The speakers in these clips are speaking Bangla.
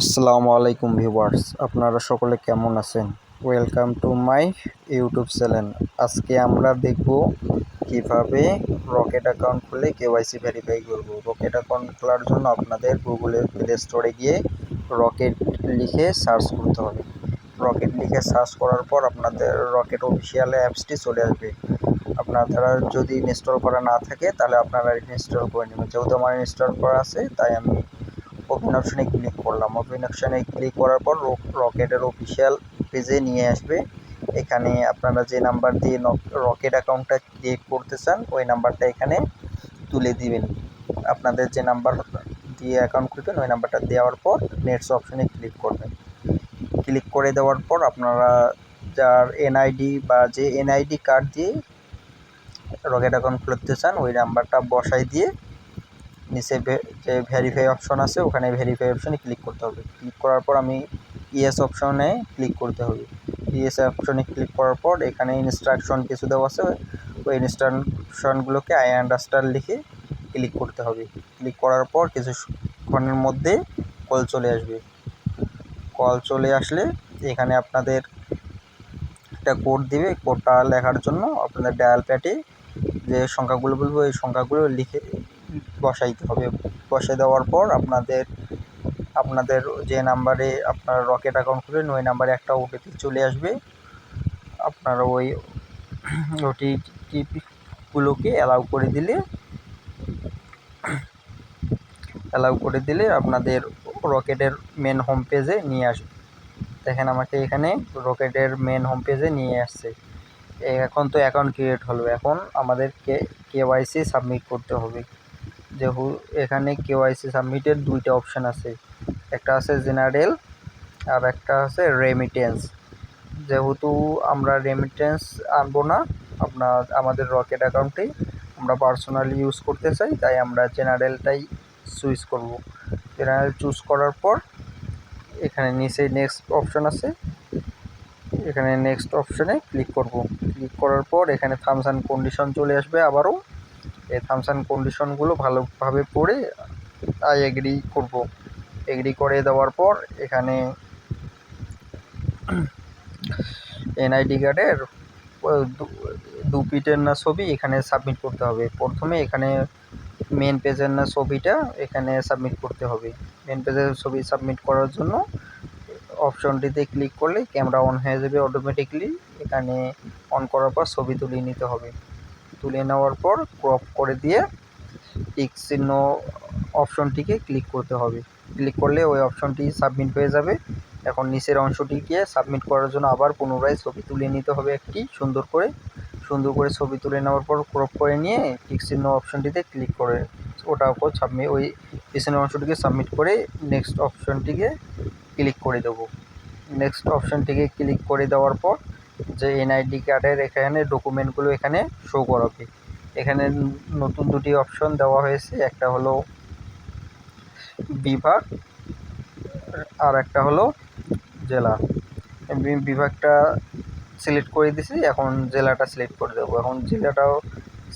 আসসালামু আলাইকুম ভিউয়ার্স, আপনারা সকলে কেমন আছেন? Welcome to my YouTube channel. আজকে আমরা দেখব কিভাবে রকেট অ্যাকাউন্ট খুলে কেওয়াইসি ভেরিফাই করব। রকেট অ্যাকাউন্ট খোলার জন্য আপনাদের গুগলের প্লে স্টোরে গিয়ে রকেট লিখে সার্চ করতে হবে। রকেট লিখে সার্চ করার পর আপনাদের রকেট অফিসিয়াল অ্যাপসটি চলে আসবে। আপনারা যদি ইনস্টল করা না থাকে তাহলে আপনারা ইনস্টল করে নেবেন। যেহেতু আমার ইনস্টল করা আছে তাই আমি ওপেন অপশনে ক্লিক করলাম। ওপেন অপশনে ক্লিক করার পর রকেটের অফিসিয়াল পেজে নিয়ে আসবে। এখানে আপনারা যে নাম্বার দিয়ে রকেট অ্যাকাউন্টটা ক্রিয়েট করতে চান ওই নাম্বারটা এখানে তুলে দিবেন। আপনাদের যে নাম্বার দিয়ে অ্যাকাউন্ট খুলবেন ওই নাম্বারটা দেওয়ার পর নেক্সট অপশনে ক্লিক করবেন। ক্লিক করে দেওয়ার পর আপনারা যার এনআইডি বা যে এনআইডি কার্ড দিয়ে রকেট অ্যাকাউন্ট খুলতে চান ওই নাম্বারটা বসাই দিয়ে নিচে যে ভেরিফাই অপশন আছে ওখানে ভেরিফাই অপশনে ক্লিক করতে হবে। ক্লিক করার পর আমি ইয়েস অপশনে ক্লিক করতে হবে। ইয়েস অপশনে ক্লিক করার পর এখানে ইনস্ট্রাকশন কিছু দেওয়া আছে, ওই ইনস্ট্রাকশনগুলোকে আই আন্ডারস্ট্যান্ড লিখে ক্লিক করতে হবে। ক্লিক করার পর কিছুক্ষণের মধ্যে কল চলে আসবে। কল চলে আসলে এখানে আপনাদের একটা কোড দিবে। কোডটা লেখার জন্য আপনাদের ডায়াল প্যাডে যে সংখ্যাগুলো বলবো এই সংখ্যাগুলো লিখে বসাইতে হবে। বসে দেওয়ার পর আপনাদের যে নাম্বারে আপনার রকেট অ্যাকাউন্ট খুলবেন ওই নাম্বারে একটা ওটিপি চলে আসবে। আপনারা ওই ওটিপিগুলোকে অ্যালাউ করে দিলে আপনাদের রকেটের মেন হোম পেজে নিয়ে আসবে। দেখেন আমাকে এখানে রকেটের মেন হোম পেজে নিয়ে আসছে। এখন তো অ্যাকাউন্ট ক্রিয়েট হলো। এখন আমাদের কেওয়াইসি সাবমিট করতে হবে। যেহেতু এখানে কেওয়াইসি সাবমিটের দুইটা অপশান আছে, একটা আছে জেনারেল আর একটা আছে রেমিটেন্স। যেহেতু আমরা রেমিটেন্স আনবো না, আমাদের রকেট অ্যাকাউন্টে আমরা পার্সোনালি ইউজ করতে চাই, তাই আমরা জেনারেলটাই চুজ করব। জেনারেল চুজ করার পর এখানে নিচে নেক্সট অপশান আছে, এখানে নেক্সট অপশানে ক্লিক করব। ক্লিক করার পর এখানে টার্মস অ্যান্ড কন্ডিশন চলে আসবে। আবারও এই টার্মস অ্যান্ড কন্ডিশনগুলো ভালোভাবে পড়ে আই এগ্রি করব। এগ্রি করে দেওয়ার পর এখানে এনআইডি কার্ডের দু পিটের না ছবি এখানে সাবমিট করতে হবে। প্রথমে এখানে মেন পেজের না ছবিটা এখানে সাবমিট করতে হবে। মেন পেজের ছবি সাবমিট করার জন্য অপশনটিতে ক্লিক করলে ক্যামেরা অন হয়ে যাবে অটোমেটিকলি। এখানে অন করার পর ছবি তুলে নিতে হবে। তুলে নেওয়ার পর ক্রপ করে দিয়ে টিক চিহ্ন অপশনটিকে ক্লিক করতে হবে। ক্লিক করলে ওই অপশনটি সাবমিট হয়ে যাবে। এখন নিচের অংশটিকে সাবমিট করার জন্য আবার পুনরায় ছবি তুলে নিতে হবে একটি সুন্দর করে ছবি তুলে নেওয়ার পর ক্রপ করে নিয়ে টিক চিহ্ন অপশনটিতে ক্লিক করে ওটার উপর সাবমিট ওই পিছনের অংশটিকে সাবমিট করে নেক্সট অপশনটিকে ক্লিক করে দেবো। নেক্সট অপশনটিকে ক্লিক করে দেওয়ার পর যে এনআইডি কার্ডের এখানে ডকুমেন্টগুলো এখানে শো করাবে। এখানে নতুন দুটি অপশন দেওয়া হয়েছে, একটা হলো বিভাগ আর একটা হলো জেলা। আমি বিভাগটা সিলেক্ট করে দিয়েছি, এখন জেলাটা সিলেক্ট করে দেবো। এখন জেলাটাও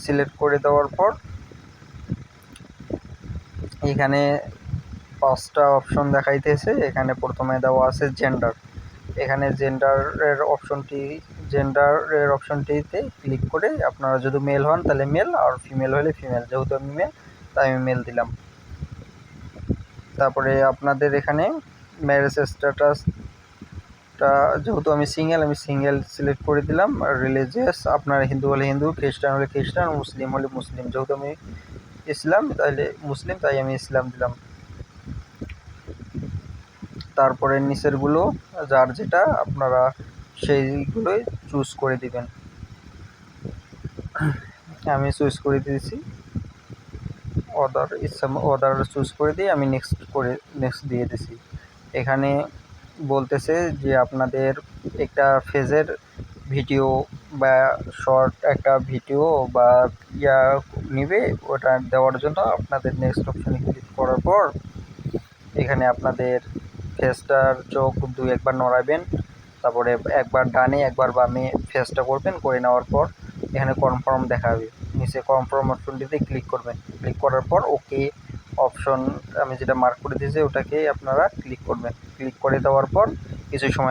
সিলেক্ট করে দেওয়ার পর এখানে 5টা অপশন দেখাইতেছে। এখানে প্রথমে দেওয়া আছে জেন্ডার। এখানে জেন্ডারের অপশনটিতে ক্লিক করে আপনারা যদি মেল হন তাহলে মেল আর ফিমেল হলে ফিমেল। যেহেতু আমি মেল তাই আমি মেল দিলাম। তারপরে আপনাদের এখানে ম্যারেজ স্ট্যাটাসটা যেহেতু আমি সিঙ্গেল সিলেক্ট করে দিলাম। আর রিলিজিয়াস আপনারা হিন্দু হলে হিন্দু, খ্রিস্টান হলে খ্রিস্টান, মুসলিম হলে মুসলিম। যেহেতু আমি মুসলিম তাই আমি ইসলাম দিলাম। তারপরে নিচেরগুলো যার যেটা আপনারা সেইগুলোই চুজ করে দিবেন। আমি চুজ করে দিয়েছি অর্ডার চুজ করে দিয়ে আমি নেক্সট দিয়ে দিছি। এখানে বলতেছে যে আপনাদের একটা ফেজের ভিডিও বা শর্ট একটা ভিডিও বা নিবে, ওটা দেওয়ার জন্য আপনাদের নেক্সট অপশানে ক্লিক করার পর এখানে আপনাদের ফেসটার চোখ 2-1বার নড়াবেন। তারপরে একবার ডানে একবার বামে ফেসটা করবেন। করে নেওয়ার পর এখানে কনফার্ম দেখাবে। নিচে কনফার্ম অপশনটিতে ক্লিক করবেন। ক্লিক করার পর ওকে অপশন আমি যেটা মার্ক করে দিয়েছি ওটাকেই আপনারা ক্লিক করবেন। ক্লিক করে দেওয়ার পর কিছু সময়